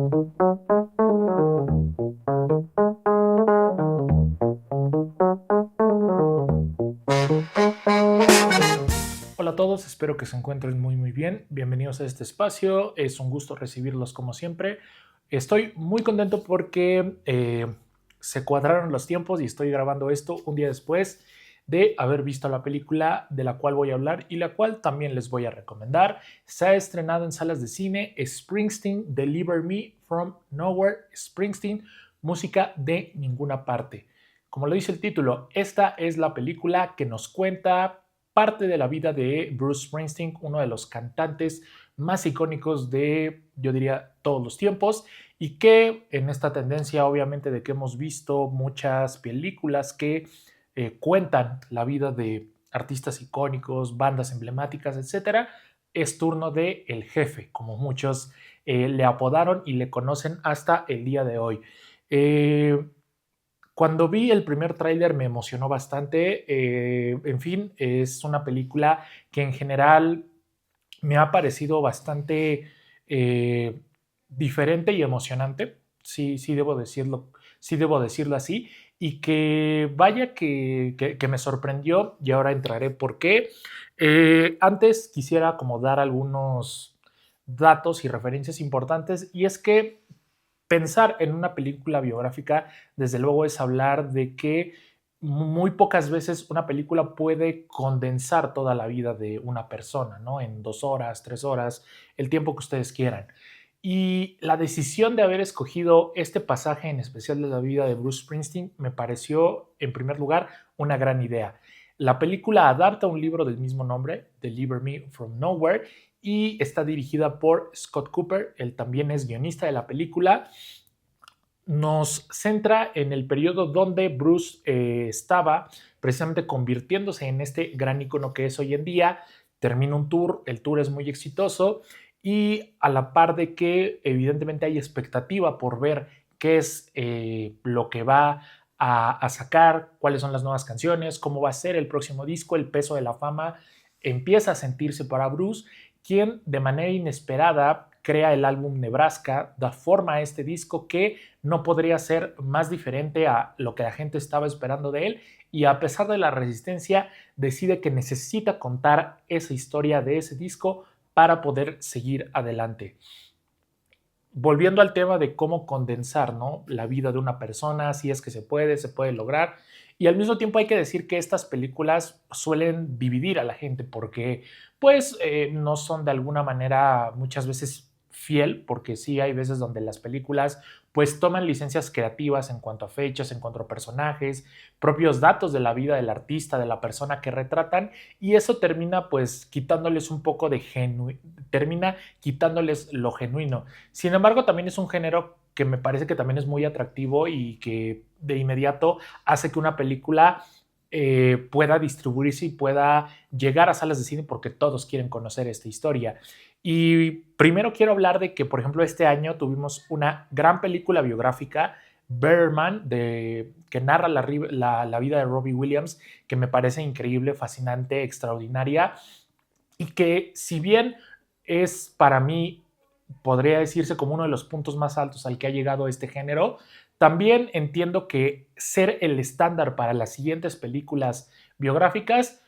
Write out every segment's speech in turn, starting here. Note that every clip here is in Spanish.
Hola a todos, espero que se encuentren muy bien. Bienvenidos a este espacio, es un gusto recibirlos como siempre. Estoy muy contento porque se cuadraron los tiempos y estoy grabando esto un día después de haber visto la película de la cual voy a hablar y la cual también les voy a recomendar. Se ha estrenado en salas de cine Springsteen, Deliver Me from Nowhere. Springsteen, música de ninguna parte. Como lo dice el título, esta es la película que nos cuenta parte de la vida de Bruce Springsteen, uno de los cantantes más icónicos de, yo diría, todos los tiempos, y que en esta tendencia, obviamente, de que hemos visto muchas películas que cuentan la vida de artistas icónicos, bandas emblemáticas, etcétera, es turno de El Jefe, como muchos le apodaron y le conocen hasta el día de hoy. Cuando vi el primer tráiler me emocionó bastante. En fin, es una película que en general me ha parecido bastante eh, diferente y emocionante. Sí, sí debo decirlo así. Y que vaya que me sorprendió y ahora entraré por qué. Antes quisiera como dar algunos datos y referencias importantes y es que pensar en una película biográfica, desde luego, es hablar de que muy pocas veces una película puede condensar toda la vida de una persona, ¿no? En 2 horas, 3 horas, el tiempo que ustedes quieran. Y la decisión de haber escogido este pasaje en especial de la vida de Bruce Springsteen me pareció, en primer lugar, una gran idea. La película adapta un libro del mismo nombre, Deliver Me from Nowhere, y está dirigida por Scott Cooper. Él también es guionista de la película. Nos centra en el periodo donde Bruce estaba precisamente convirtiéndose en este gran icono que es hoy en día. Termina un tour, el tour es muy exitoso y a la par de que evidentemente hay expectativa por ver qué es lo que va a sacar, cuáles son las nuevas canciones, cómo va a ser el próximo disco, el peso de la fama empieza a sentirse para Bruce, quien de manera inesperada crea el álbum Nebraska, da forma a este disco que no podría ser más diferente a lo que la gente estaba esperando de él, y a pesar de la resistencia decide que necesita contar esa historia de ese disco para poder seguir adelante. Volviendo al tema de cómo condensar, ¿no?, la vida de una persona, si es que se puede lograr. Y al mismo tiempo hay que decir que estas películas suelen dividir a la gente porque pues no son de alguna manera muchas veces fiel, porque sí hay veces donde las películas pues toman licencias creativas en cuanto a fechas, en cuanto a personajes, propios datos de la vida del artista, de la persona que retratan, y eso termina pues quitándoles un poco de termina quitándoles lo genuino. Sin embargo, también es un género que me parece que también es muy atractivo y que de inmediato hace que una película pueda distribuirse y pueda llegar a salas de cine porque todos quieren conocer esta historia. Y primero quiero hablar de que, por ejemplo, este año tuvimos una gran película biográfica, Better Man, que narra la vida de Robbie Williams, que me parece increíble, fascinante, extraordinaria, y que si bien es para mí, podría decirse como uno de los puntos más altos al que ha llegado este género, también entiendo que ser el estándar para las siguientes películas biográficas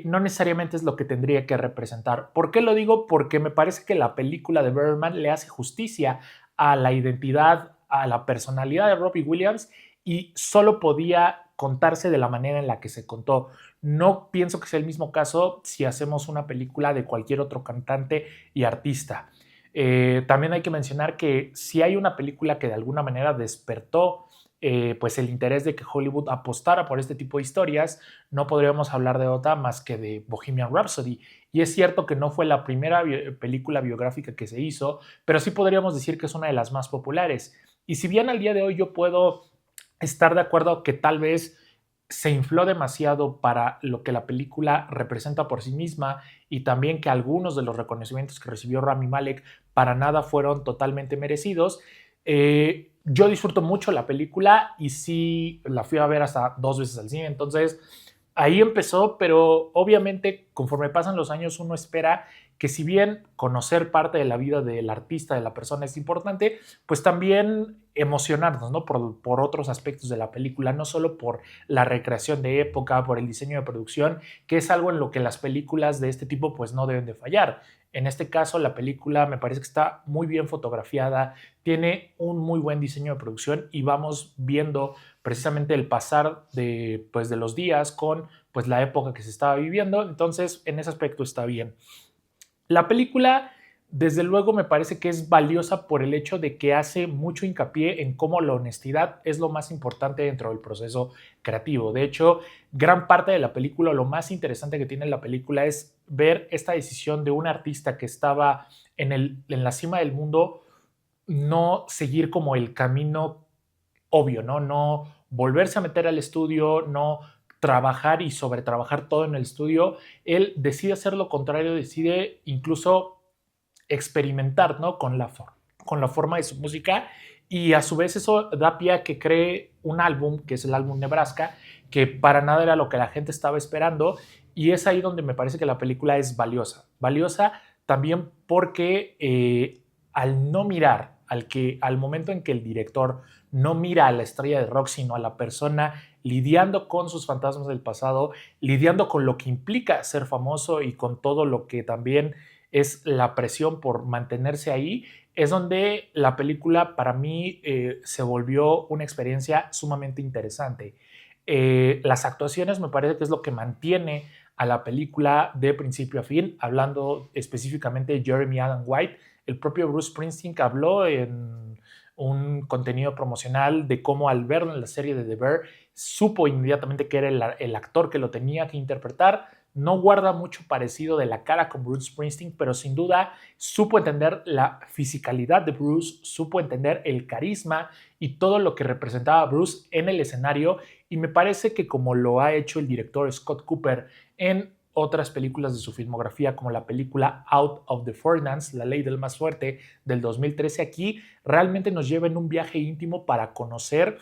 no necesariamente es lo que tendría que representar. ¿Por qué lo digo? Porque me parece que la película de Birdman le hace justicia a la identidad, a la personalidad de Robbie Williams, y solo podía contarse de la manera en la que se contó. No pienso que sea el mismo caso si hacemos una película de cualquier otro cantante y artista. También hay que mencionar que si hay una película que de alguna manera despertó pues el interés de que Hollywood apostara por este tipo de historias, no podríamos hablar de otra más que de Bohemian Rhapsody. Y es cierto que no fue la primera película biográfica que se hizo, pero sí podríamos decir que es una de las más populares. Y si bien al día de hoy yo puedo estar de acuerdo que tal vez se infló demasiado para lo que la película representa por sí misma, y también que algunos de los reconocimientos que recibió Rami Malek para nada fueron totalmente merecidos. Yo disfruto mucho la película y sí la fui a ver hasta 2 veces al cine, entonces ahí empezó, pero obviamente conforme pasan los años uno espera que si bien conocer parte de la vida del artista, de la persona es importante, pues también emocionarnos, ¿no? Por otros aspectos de la película, no solo por la recreación de época, por el diseño de producción, que es algo en lo que las películas de este tipo pues no deben de fallar. En este caso, la película me parece que está muy bien fotografiada, tiene un muy buen diseño de producción y vamos viendo precisamente el pasar de los días con pues, la época que se estaba viviendo. Entonces, en ese aspecto está bien. La película, desde luego, me parece que es valiosa por el hecho de que hace mucho hincapié en cómo la honestidad es lo más importante dentro del proceso creativo. De hecho, gran parte de la película, lo más interesante que tiene la película es ver esta decisión de un artista que estaba en la cima del mundo, no seguir como el camino obvio, ¿no? No volverse a meter al estudio, no trabajar y sobretrabajar todo en el estudio. Él decide hacer lo contrario, decide incluso experimentar, ¿no? Con la forma de su música y a su vez eso da pie a que cree un álbum, que es el álbum Nebraska, que para nada era lo que la gente estaba esperando y es ahí donde me parece que la película es valiosa. Valiosa también porque al no mirar, al momento en que el director no mira a la estrella de rock, sino a la persona lidiando con sus fantasmas del pasado, lidiando con lo que implica ser famoso y con todo lo que también es la presión por mantenerse ahí, es donde la película para mí se volvió una experiencia sumamente interesante. Las actuaciones me parece que es lo que mantiene a la película de principio a fin, hablando específicamente de Jeremy Allen White. El propio Bruce Springsteen habló en un contenido promocional de cómo al verlo en la serie de The Bear supo inmediatamente que era el actor que lo tenía que interpretar. No guarda mucho parecido de la cara con Bruce Springsteen, pero sin duda supo entender la fisicalidad de Bruce, supo entender el carisma y todo lo que representaba Bruce en el escenario y me parece que como lo ha hecho el director Scott Cooper en otras películas de su filmografía, como la película Out of the Furnace, La Ley del Más Fuerte, del 2013, aquí realmente nos lleva en un viaje íntimo para conocer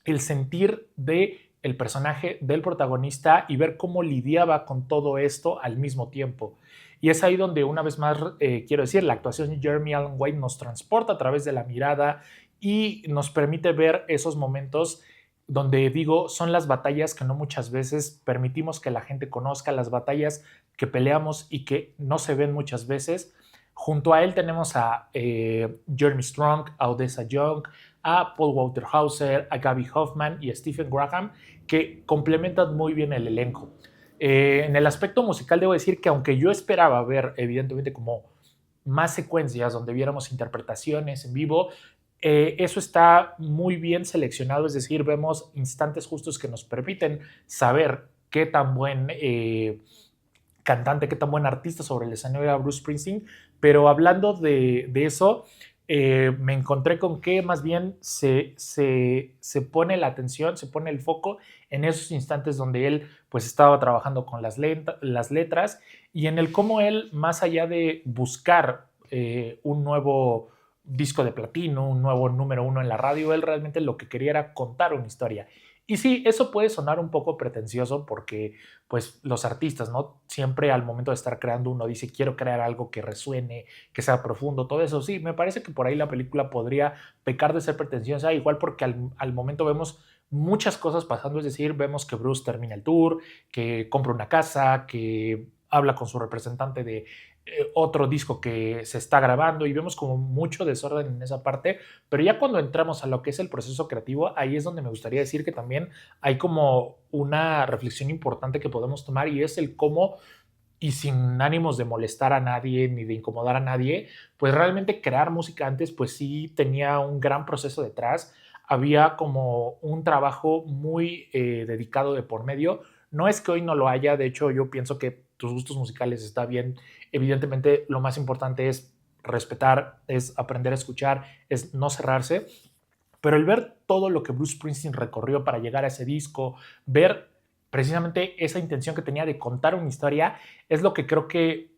el sentir de el personaje del protagonista y ver cómo lidiaba con todo esto al mismo tiempo. Y es ahí donde una vez más quiero decir, la actuación de Jeremy Allen White nos transporta a través de la mirada y nos permite ver esos momentos donde digo, son las batallas que no muchas veces permitimos que la gente conozca, las batallas que peleamos y que no se ven muchas veces. Junto a él tenemos a Jeremy Strong, a Odessa Young, a Paul Walter Hauser, a Gaby Hoffman y a Stephen Graham, que complementan muy bien el elenco. En el aspecto musical debo decir que aunque yo esperaba ver evidentemente como más secuencias donde viéramos interpretaciones en vivo, eso está muy bien seleccionado, es decir, vemos instantes justos que nos permiten saber qué tan buen cantante, qué tan buen artista sobre el escenario era Bruce Springsteen, pero hablando de eso, me encontré con que más bien se pone la atención, se pone el foco en esos instantes donde él pues estaba trabajando con las letras y en el cómo él, más allá de buscar un nuevo disco de platino, un nuevo número uno en la radio, él realmente lo que quería era contar una historia. Y sí, eso puede sonar un poco pretencioso porque pues los artistas, ¿no? Siempre al momento de estar creando uno dice, quiero crear algo que resuene, que sea profundo, todo eso. Sí, me parece que por ahí la película podría pecar de ser pretenciosa, igual porque al momento vemos muchas cosas pasando, es decir, vemos que Bruce termina el tour, que compra una casa, que habla con su representante de otro disco que se está grabando y vemos como mucho desorden en esa parte, pero ya cuando entramos a lo que es el proceso creativo, ahí es donde me gustaría decir que también hay como una reflexión importante que podemos tomar y es el cómo y sin ánimos de molestar a nadie ni de incomodar a nadie, pues realmente crear música antes pues sí tenía un gran proceso detrás, había como un trabajo muy dedicado de por medio, no es que hoy no lo haya, de hecho yo pienso que tus gustos musicales está bien, evidentemente lo más importante es respetar, es aprender a escuchar, es no cerrarse, pero el ver todo lo que Bruce Springsteen recorrió para llegar a ese disco, ver precisamente esa intención que tenía de contar una historia, es lo que creo que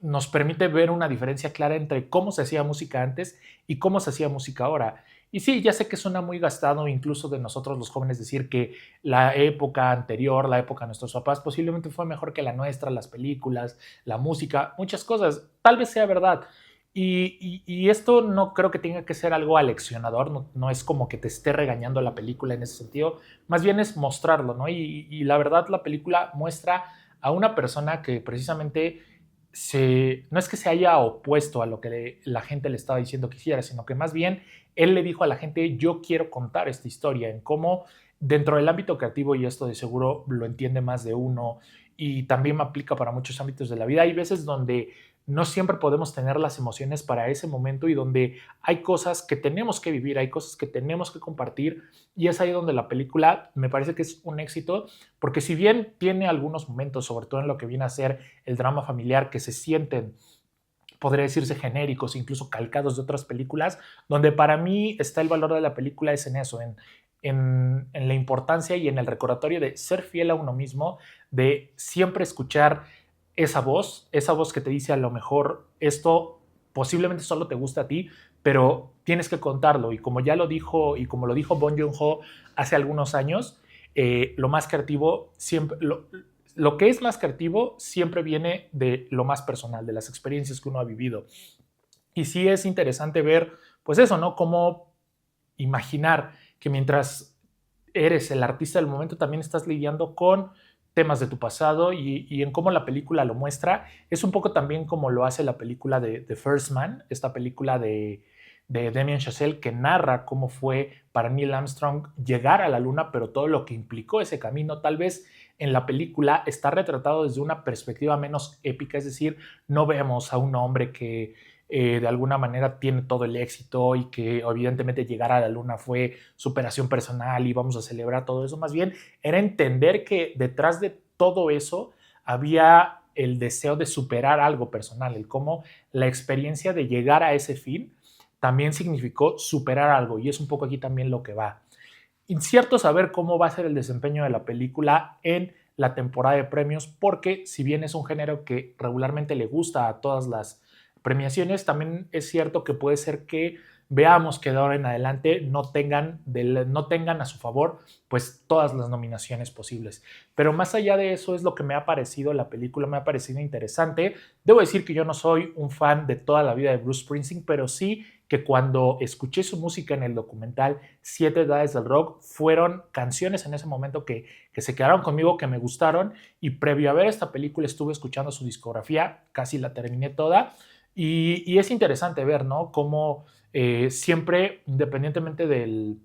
nos permite ver una diferencia clara entre cómo se hacía música antes y cómo se hacía música ahora. Y sí, ya sé que suena muy gastado incluso de nosotros los jóvenes decir que la época anterior, la época de nuestros papás, posiblemente fue mejor que la nuestra, las películas, la música, muchas cosas. Tal vez sea verdad. Y esto no creo que tenga que ser algo aleccionador, no es como que te esté regañando la película en ese sentido, más bien es mostrarlo, ¿no? Y la verdad la película muestra a una persona que precisamente no es que se haya opuesto a lo que la gente le estaba diciendo que hiciera, sino que más bien él le dijo a la gente, yo quiero contar esta historia, en cómo dentro del ámbito creativo, y esto de seguro lo entiende más de uno, y también me aplica para muchos ámbitos de la vida, hay veces donde no siempre podemos tener las emociones para ese momento y donde hay cosas que tenemos que vivir, hay cosas que tenemos que compartir y es ahí donde la película me parece que es un éxito porque si bien tiene algunos momentos, sobre todo en lo que viene a ser el drama familiar, que se sienten podría decirse genéricos, incluso calcados de otras películas, donde para mí está el valor de la película es en eso, en la importancia y en el recordatorio de ser fiel a uno mismo, de siempre escuchar esa voz que te dice a lo mejor esto posiblemente solo te gusta a ti, pero tienes que contarlo. Y como ya lo dijo, y como lo dijo Bong Joon-ho hace algunos años, lo más creativo siempre, lo que es más creativo siempre viene de lo más personal, de las experiencias que uno ha vivido. Y sí es interesante ver, pues eso, ¿no? Cómo imaginar que mientras eres el artista del momento, también estás lidiando con temas de tu pasado y en cómo la película lo muestra. Es un poco también como lo hace la película de The First Man, esta película de Damien Chazelle que narra cómo fue para Neil Armstrong llegar a la luna, pero todo lo que implicó ese camino. Tal vez en la película está retratado desde una perspectiva menos épica, es decir, no vemos a un hombre que de alguna manera tiene todo el éxito y que evidentemente llegar a la luna fue superación personal y vamos a celebrar todo eso. Más bien era entender que detrás de todo eso había el deseo de superar algo personal, el cómo la experiencia de llegar a ese fin también significó superar algo y es un poco aquí también lo que va. Incierto saber cómo va a ser el desempeño de la película en la temporada de premios porque si bien es un género que regularmente le gusta a todas las premiaciones, también es cierto que puede ser que veamos que de ahora en adelante no tengan a su favor pues todas las nominaciones posibles. Pero más allá de eso es lo que me ha parecido la película, me ha parecido interesante. Debo decir que yo no soy un fan de toda la vida de Bruce Springsteen, pero sí que cuando escuché su música en el documental Siete Edades del Rock, fueron canciones en ese momento que se quedaron conmigo, que me gustaron, y previo a ver esta película estuve escuchando su discografía, casi la terminé toda, y es interesante ver, ¿no? Cómo siempre, independientemente del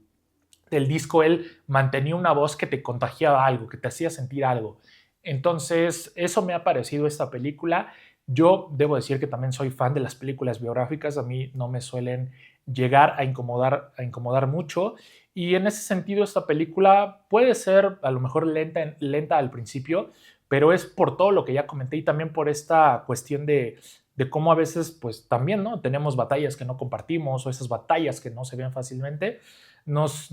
disco, él mantenía una voz que te contagiaba algo, que te hacía sentir algo. Entonces, eso me ha parecido esta película. Yo debo decir que también soy fan de las películas biográficas, a mí no me suelen llegar a incomodar mucho y en ese sentido esta película puede ser a lo mejor lenta al principio, pero es por todo lo que ya comenté y también por esta cuestión de cómo a veces pues también ¿no? tenemos batallas que no compartimos o esas batallas que no se ven fácilmente, nos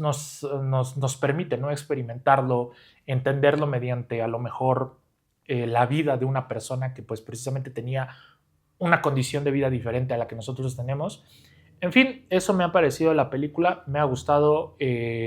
permite ¿no? experimentarlo, entenderlo mediante a lo mejor la vida de una persona que pues precisamente tenía una condición de vida diferente a la que nosotros tenemos. En fin, eso me ha parecido la película, me ha gustado,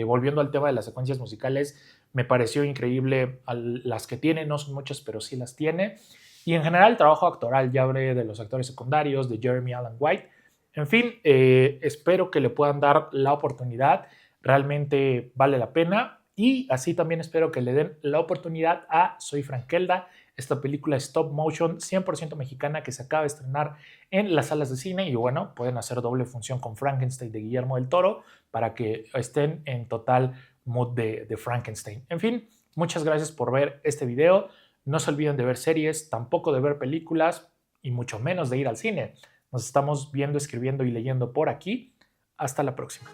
volviendo al tema de las secuencias musicales, me pareció increíble las que tiene, no son muchas, pero sí las tiene. Y en general el trabajo actoral, ya hablé de los actores secundarios, de Jeremy Allen White. En fin, espero que le puedan dar la oportunidad, realmente vale la pena. Y así también espero que le den la oportunidad a Soy Frankelda, esta película stop motion 100% mexicana que se acaba de estrenar en las salas de cine y bueno, pueden hacer doble función con Frankenstein de Guillermo del Toro para que estén en total mood de Frankenstein. En fin, muchas gracias por ver este video. No se olviden de ver series, tampoco de ver películas y mucho menos de ir al cine. Nos estamos viendo, escribiendo y leyendo por aquí. Hasta la próxima.